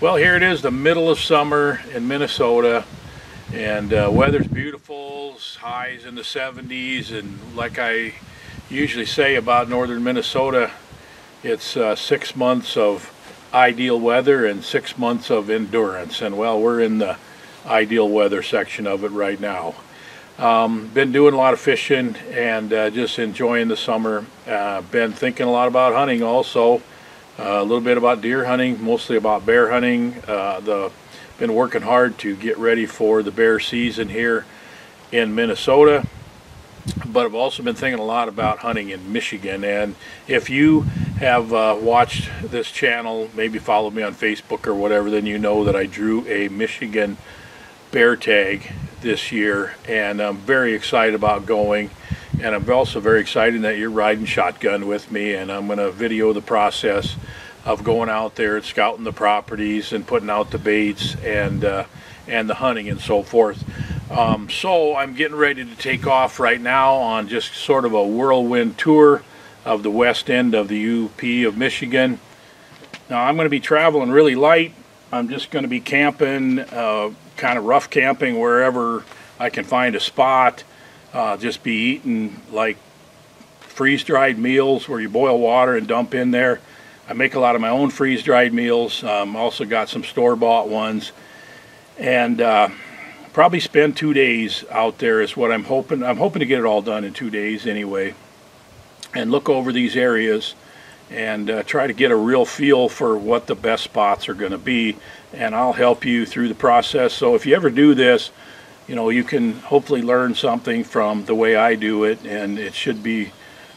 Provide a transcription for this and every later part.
Well, here it is, the middle of summer in Minnesota, and weather's beautiful, highs in the 70s, and like I usually say about northern Minnesota, it's 6 months of ideal weather and 6 months of endurance, and well, we're in the ideal weather section of it right now. Been doing a lot of fishing and just enjoying the summer. Been thinking a lot about hunting also. A little bit about deer hunting, mostly about bear hunting. Been working hard to get ready for the bear season here in Minnesota, but I've also been thinking a lot about hunting in Michigan. And if you have watched this channel, maybe followed me on Facebook or whatever, then you know that I drew a Michigan bear tag this year, and I'm very excited about going. And I'm also very excited that you're riding shotgun with me, and I'm going to video the process of going out there and scouting the properties and putting out the baits and the hunting and so forth. So I'm getting ready to take off right now on just sort of a whirlwind tour of the west end of the UP of Michigan. Now I'm going to be traveling really light. I'm just going to be camping, kind of rough camping wherever I can find a spot. Just be eating like freeze-dried meals where you boil water and dump in there. I make a lot of my own freeze-dried meals. Also got some store-bought ones, and probably spend 2 days out there is what I'm hoping. I'm hoping to get it all done in 2 days anyway, and look over these areas and try to get a real feel for what the best spots are going to be, and I'll help you through the process. So if you ever do this, you know, you can hopefully learn something from the way I do it, and it should be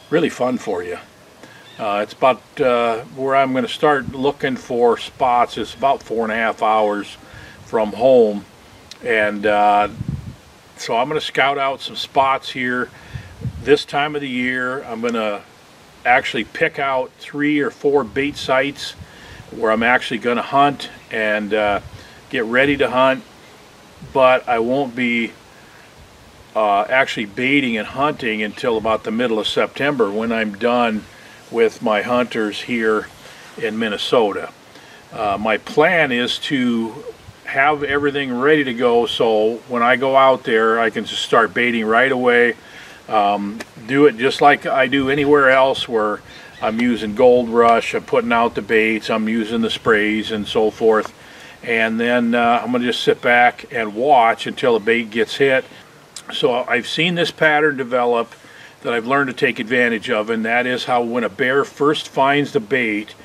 really fun for you. It's about where I'm going to start looking for spots. It's about 4.5 hours from home, and so I'm going to scout out some spots here. This time of the year, I'm going to actually pick out 3 or 4 bait sites where I'm actually going to hunt and get ready to hunt. But I won't be actually baiting and hunting until about the middle of September, when I'm done with my hunters here in Minnesota. My plan is to have everything ready to go, so when I go out there I can just start baiting right away. Do it just like I do anywhere else, where I'm using Gold Rush, I'm putting out the baits, I'm using the sprays and so forth. And then I'm going to just sit back and watch until a bait gets hit. So I've seen this pattern develop that I've learned to take advantage of, and that is how when a bear first finds the bait,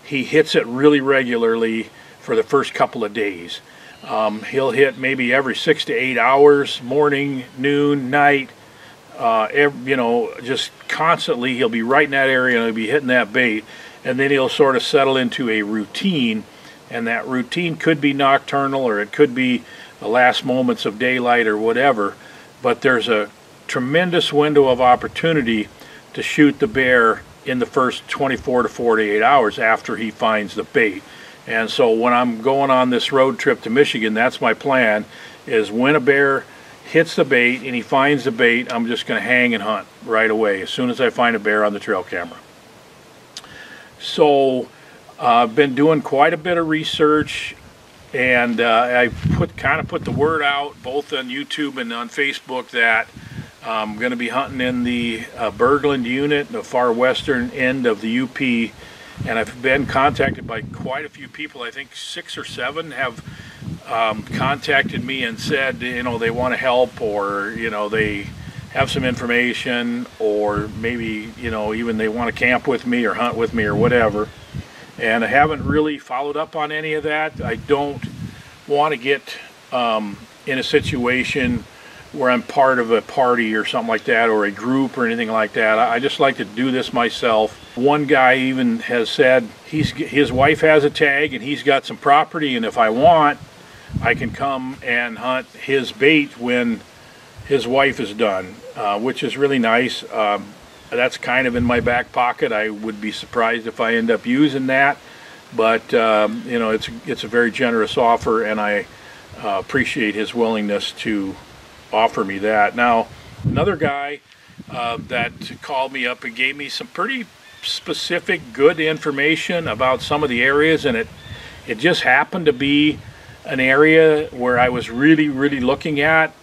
he hits it really regularly for the first couple of days. He'll hit maybe every 6 to 8 hours, morning, noon, night, you know, just constantly. He'll be right in that area and he'll be hitting that bait, and then he'll sort of settle into a routine. And that routine could be nocturnal, or it could be the last moments of daylight or whatever, but there's a tremendous window of opportunity to shoot the bear in the first 24 to 48 hours after he finds the bait. And so when I'm going on this road trip to Michigan, that's my plan, is when a bear hits the bait and he finds the bait, I'm just going to hang and hunt right away as soon as I find a bear on the trail camera. So I've been doing quite a bit of research, and I kind of put the word out both on YouTube and on Facebook that I'm going to be hunting in the Bergland unit, the far western end of the UP, and I've been contacted by quite a few people. I think 6 or 7 have contacted me and said, you know, they want to help, or, you know, they have some information, or maybe, you know, even they want to camp with me or hunt with me or whatever. And I haven't really followed up on any of that. I don't want to get in a situation where I'm part of a party or something like that, or a group or anything like that. I just like to do this myself. One guy even has said his wife has a tag and he's got some property, and if I want, I can come and hunt his bait when his wife is done, which is really nice. That's kind of in my back pocket. I would be surprised if I end up using that, but you know, it's a very generous offer, and I appreciate his willingness to offer me that. Now, another guy that called me up and gave me some pretty specific, good information about some of the areas, and it It just happened to be an area where I was really looking at.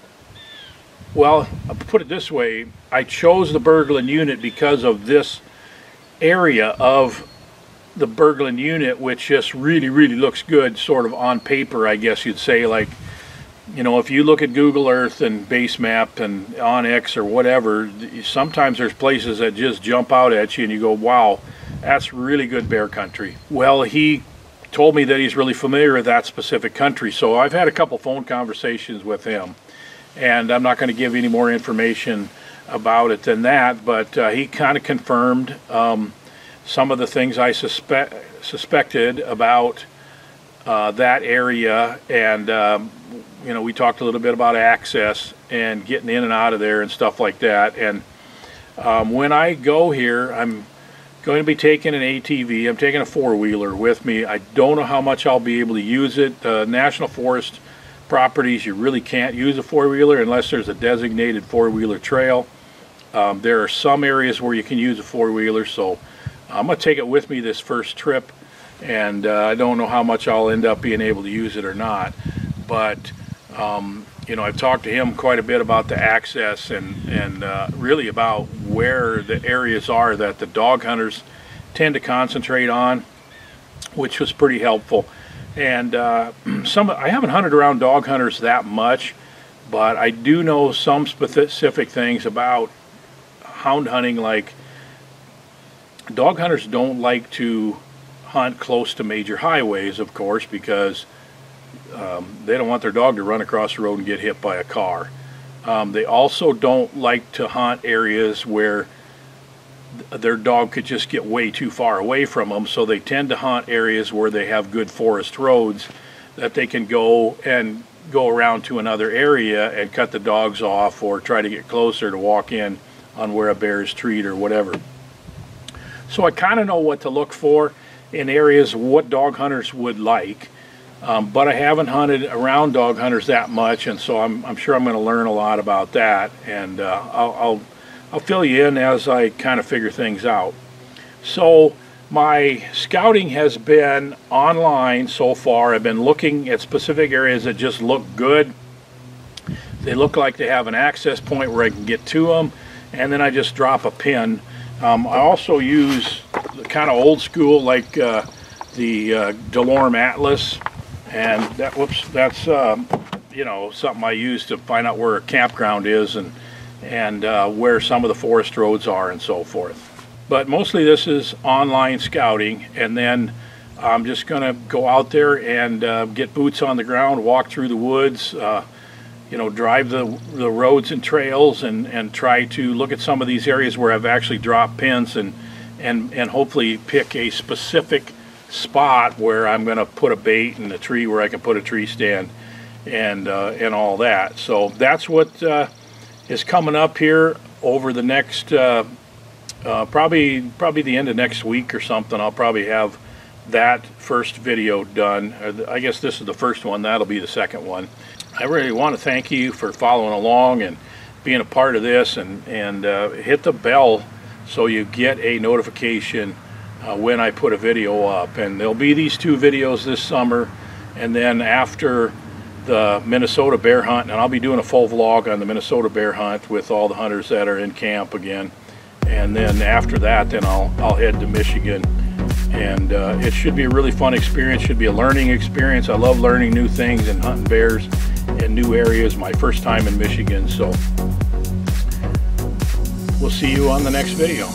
Well, I'll put it this way, I chose the Berglund unit because of this area of the Berglund unit, which just really looks good, sort of on paper, I guess you'd say. Like, you know, if you look at Google Earth and Base Map and Onyx or whatever, sometimes there's places that just jump out at you and you go, wow, that's really good bear country. Well, he told me that he's really familiar with that specific country, so I've had a couple phone conversations with him, and I'm not going to give any more information about it than that, but he kind of confirmed some of the things I suspected about that area, and you know, we talked a little bit about access and getting in and out of there and stuff like that. And when I go here, I'm going to be taking an ATV. I'm taking a four-wheeler with me. I don't know how much I'll be able to use it. National Forest properties, you really can't use a four-wheeler unless there's a designated four-wheeler trail. There are some areas where you can use a four-wheeler, so I'm going to take it with me this first trip, and I don't know how much I'll end up being able to use it or not. But you know, I've talked to him quite a bit about the access and really about where the areas are that the dog hunters tend to concentrate on, which was pretty helpful. And I haven't hunted around dog hunters that much, but I do know some specific things about hound hunting. Like, dog hunters don't like to hunt close to major highways, of course, because they don't want their dog to run across the road and get hit by a car. They also don't like to hunt areas where their dog could just get way too far away from them, so they tend to hunt areas where they have good forest roads that they can go around to another area and cut the dogs off, or try to get closer to walk in on where a bear is treed or whatever. So I kind of know what to look for in areas, what dog hunters would like. But I haven't hunted around dog hunters that much, and so I'm sure I'm going to learn a lot about that, and I'll fill you in as I kind of figure things out. So my scouting has been online so far. I've been looking at specific areas that just look good. They look like they have an access point where I can get to them, and then I just drop a pin. I also use the kind of old school, like the DeLorme Atlas. And that's you know, something I use to find out where a campground is and where some of the forest roads are and so forth. But mostly this is online scouting, and then I'm just going to go out there and get boots on the ground, walk through the woods, you know, drive the roads and trails, and try to look at some of these areas where I've actually dropped pins, and hopefully pick a specific spot where I'm going to put a bait in a tree where I can put a tree stand and all that. So that's what is coming up here over the next probably the end of next week or something. I'll probably have that first video done. I guess this is the first one. That'll be the second one. I really want to thank you for following along and being a part of this, and hit the bell so you get a notification when I put a video up. And there'll be these two videos this summer, and then after the Minnesota bear hunt, and I'll be doing a full vlog on the Minnesota bear hunt with all the hunters that are in camp again. And then after that, then I'll head to Michigan, and it should be a really fun experience. Should be a learning experience. I love learning new things and hunting bears in new areas. My first time in Michigan, so we'll see you on the next video.